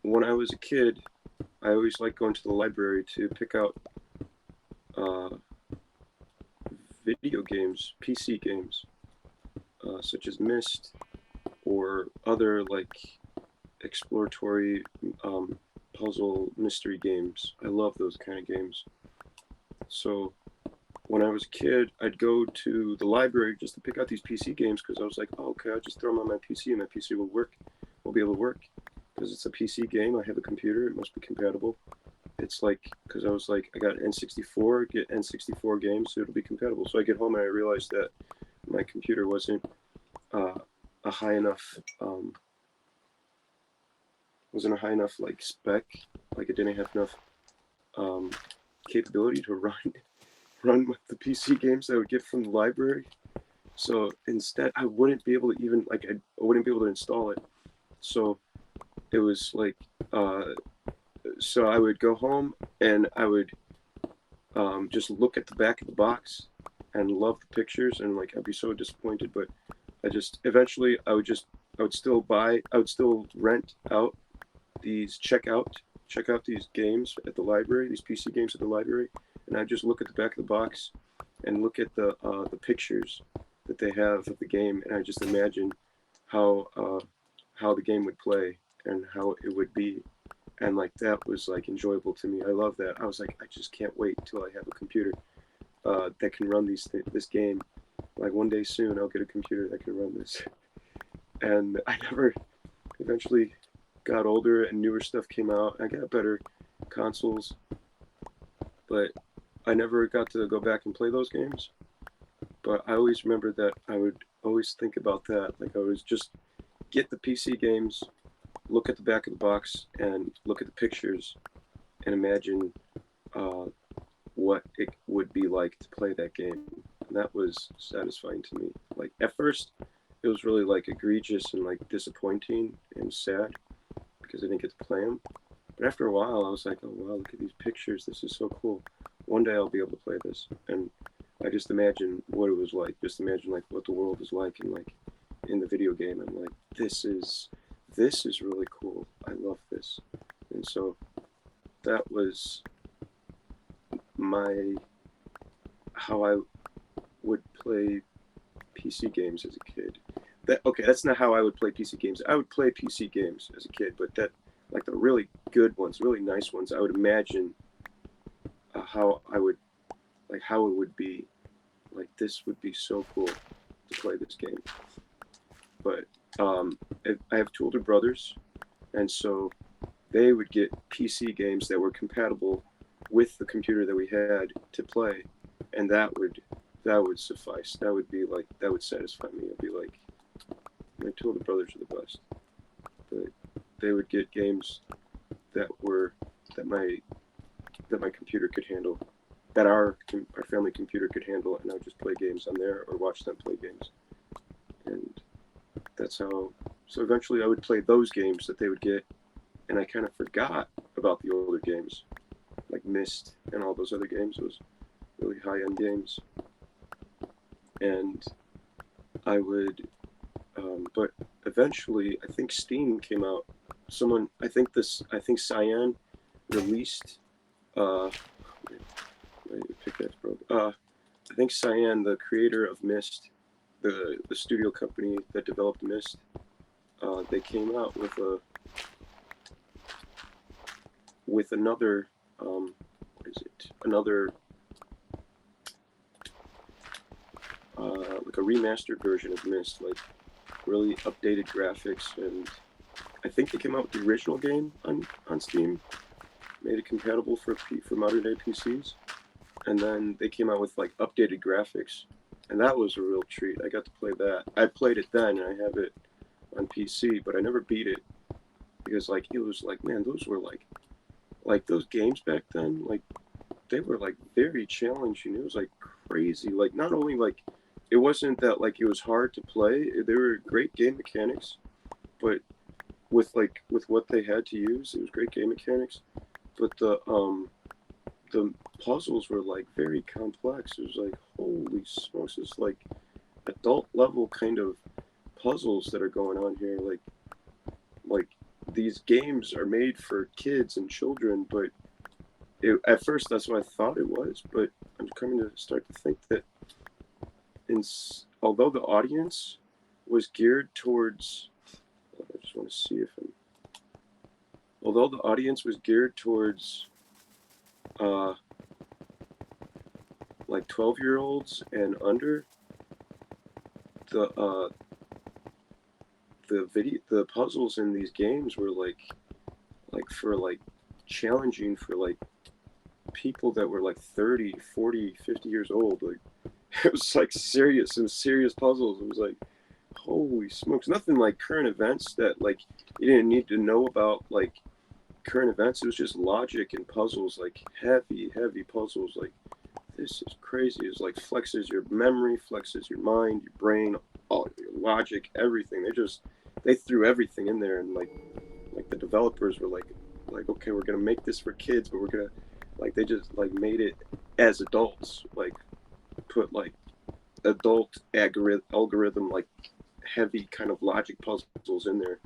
when I was a kid, I always liked going to the library to pick out uh, video games, PC games, such as Myst or other like exploratory um, puzzle mystery games. I love those kind of games. So when I was a kid, I'd go to the library just to pick out these PC games because I was like, oh, okay, I'll just throw them on my PC and my PC will work. Will be able to work because it's a PC game. I have a computer. It must be compatible. It's like because I was like, I got N64, get N64 games, so it'll be compatible. So I get home and I realized that my computer uh, a high enough wasn't a high enough like spec, like it didn't have enough um, capability to run with the PC games that I would get from the library. So instead, I wouldn't be able to even like I wouldn't be able to install it. So it was like uh, so I would go home and I would just look at the back of the box and love the pictures and like I'd be so disappointed, but I just eventually I would still rent out these check out these games at the library, these PC games at the library, and I just look at the back of the box and look at the pictures that they have of the game, and I just imagine how uh, how the game would play and how it would be, and like that was like enjoyable to me. I love that. I was like, I just can't wait until I have a computer that can run this game. Like one day soon, I'll get a computer that can run this. And I never eventually got older and newer stuff came out. I got better consoles, but I never got to go back and play those games. But I always remember that I would always think about that. Like I was just get the PC games, look at the back of the box, and look at the pictures, and imagine uh, what it would be like to play that game. And that was satisfying to me. Like at first, it was really like egregious and like disappointing and sad because I didn't get to play them. But after a while, I was like, oh wow, look at these pictures. This is so cool. One day I'll be able to play this. And I just imagine what it was like. Just imagine like what the world is like and like in the video game. I'm like, this is really cool. I love this. And so that was my how I would play PC games as a kid. That okay, that's not how I would play PC games. I would play PC games as a kid, but that like the really good ones, really nice ones, I would imagine how I would like how it would be. Like this would be so cool to play this game. But I have two older brothers, and so they would get PC games that were compatible with the computer that we had to play, and that would suffice. That would be like that would satisfy me. It'd be like my two older brothers are the best, but they would get games that were that my that my computer could handle, that our family computer could handle, and I would just play games on there or watch them play games, and that's how. So eventually, I would play those games that they would get, and I kind of forgot about the older games, like Myst and all those other games. Those really high end games, and I would. But eventually, I think Steam came out. I think Cyan released. My pickaxe broke. I think Cyan, the creator of Myst, the studio company that developed Myst, they came out with another what is it? Another like a remastered version of Myst, like really updated graphics, and I think they came out with the original game on Steam, made it compatible for modern day PCs, and then they came out with like updated graphics, and that was a real treat. I got to play that. I played it then, and I have it on PC, but I never beat it because like it was like man, those were like those games back then, like they were like very challenging. It was like crazy. Like not only like it wasn't that like it was hard to play. They were great game mechanics, but with what they had to use, it was great game mechanics. But the puzzles were like very complex. It was like holy smokes, it's like adult level kind of puzzles that are going on here. Like these games are made for kids and children, but at first that's what I thought it was, but I'm coming to start to think that although the audience was geared towards, I just want to see if I'm, although the audience was geared towards like 12-year-olds and under, the the puzzles in these games were for like challenging for like people that were like 30, 40, 50 years old. Like it was like some serious puzzles. It was like, holy smokes, nothing like current events that like you didn't need to know about like current events. It was just logic and puzzles, like heavy puzzles. Like this is crazy. It's like flexes your memory, flexes your mind, your brain, all your logic, everything. They threw everything in there, and like the developers were like okay, we're gonna make this for kids, but we're gonna like they just like made it as adults, like put like adult algorithm like heavy kind of logic puzzles in there.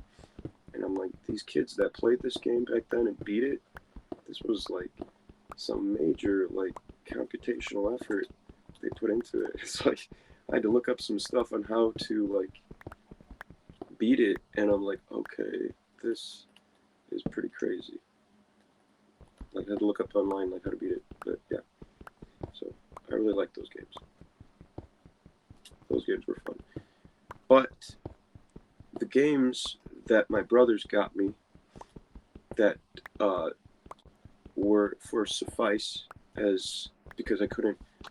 And I'm like, these kids that played this game back then and beat it, this was like some major like computational effort they put into it. It's like I had to look up some stuff on how to like beat it, and I'm like, okay, this is pretty crazy. Like I had to look up online like how to beat it, but yeah. So I really like those games. Those games were fun. But the games that my brothers got me that were for suffice as because I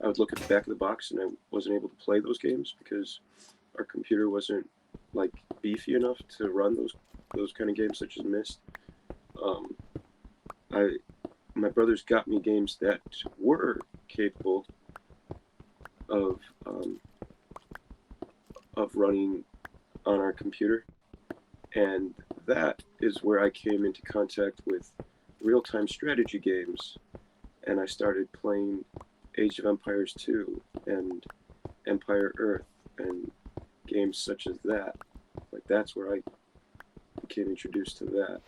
would look at the back of the box and I wasn't able to play those games because our computer wasn't like beefy enough to run those kind of games such as Myst. Um, my brothers got me games that were capable of running on our computer, and that is where I came into contact with real-time strategy games, and I started playing Age of Empires 2 and Empire Earth and games such as that. Like that's where I became introduced to that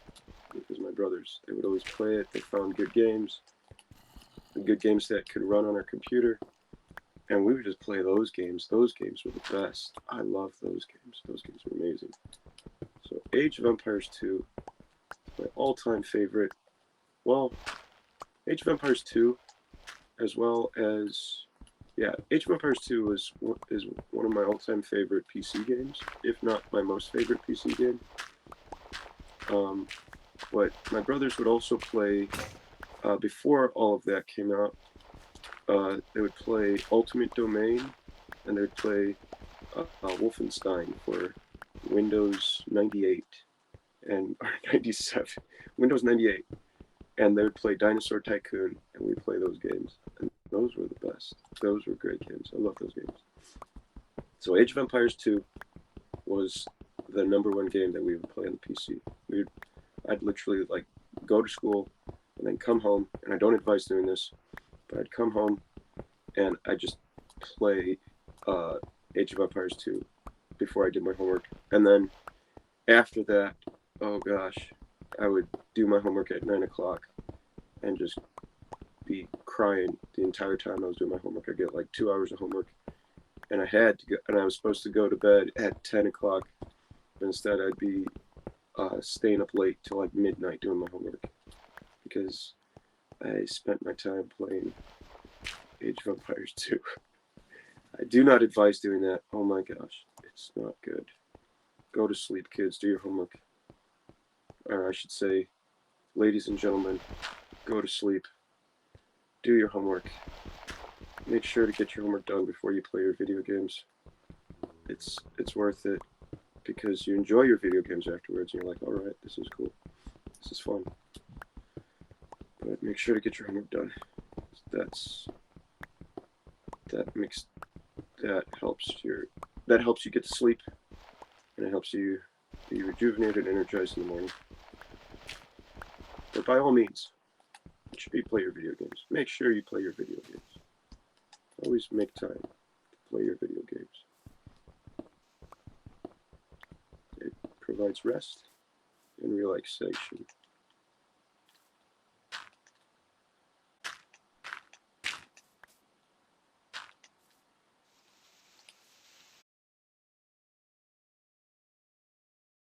because my brothers, they would always play it. They found good games that could run on our computer, and we would just play those games. Those games were the best. I love those games. Those games were amazing. So Age of Empires 2, my all-time favorite. Well, Age of Empires 2, as well as, yeah, Age of Empires 2 is one of my all-time favorite PC games, if not my most favorite PC game. But my brothers would also play, before all of that came out, they would play Ultimate Domain, and they would play Wolfenstein for Windows 98 and or 97, Windows 98, and they would play Dinosaur Tycoon, and we'd play those games, and those were the best. Those were great games. I love those games. So Age of Empires 2 was the #1 game that we would play on the PC. I'd literally like go to school and then come home, and I don't advise doing this, but I'd come home and I just play Age of Empires 2 before I did my homework, and then after that, oh gosh, I would do my homework at 9 o'clock and just be crying the entire time I was doing my homework. I get like 2 hours of homework, and I was supposed to go to bed at 10 o'clock, but instead I'd be staying up late till like midnight doing my homework because I spent my time playing Age of Empires 2. I do not advise doing that. Oh my gosh, it's not good. Go to sleep, kids. Do your homework. Or I should say, ladies and gentlemen, go to sleep. Do your homework. Make sure to get your homework done before you play your video games. It's worth it because you enjoy your video games afterwards and you're like, all right, this is cool. This is fun. But make sure to get your homework done. That helps you get to sleep, and it helps you be rejuvenated and energized in the morning. But by all means, it should be play your video games. Make sure you play your video games. Always make time to play your video games. It provides rest. and relaxation.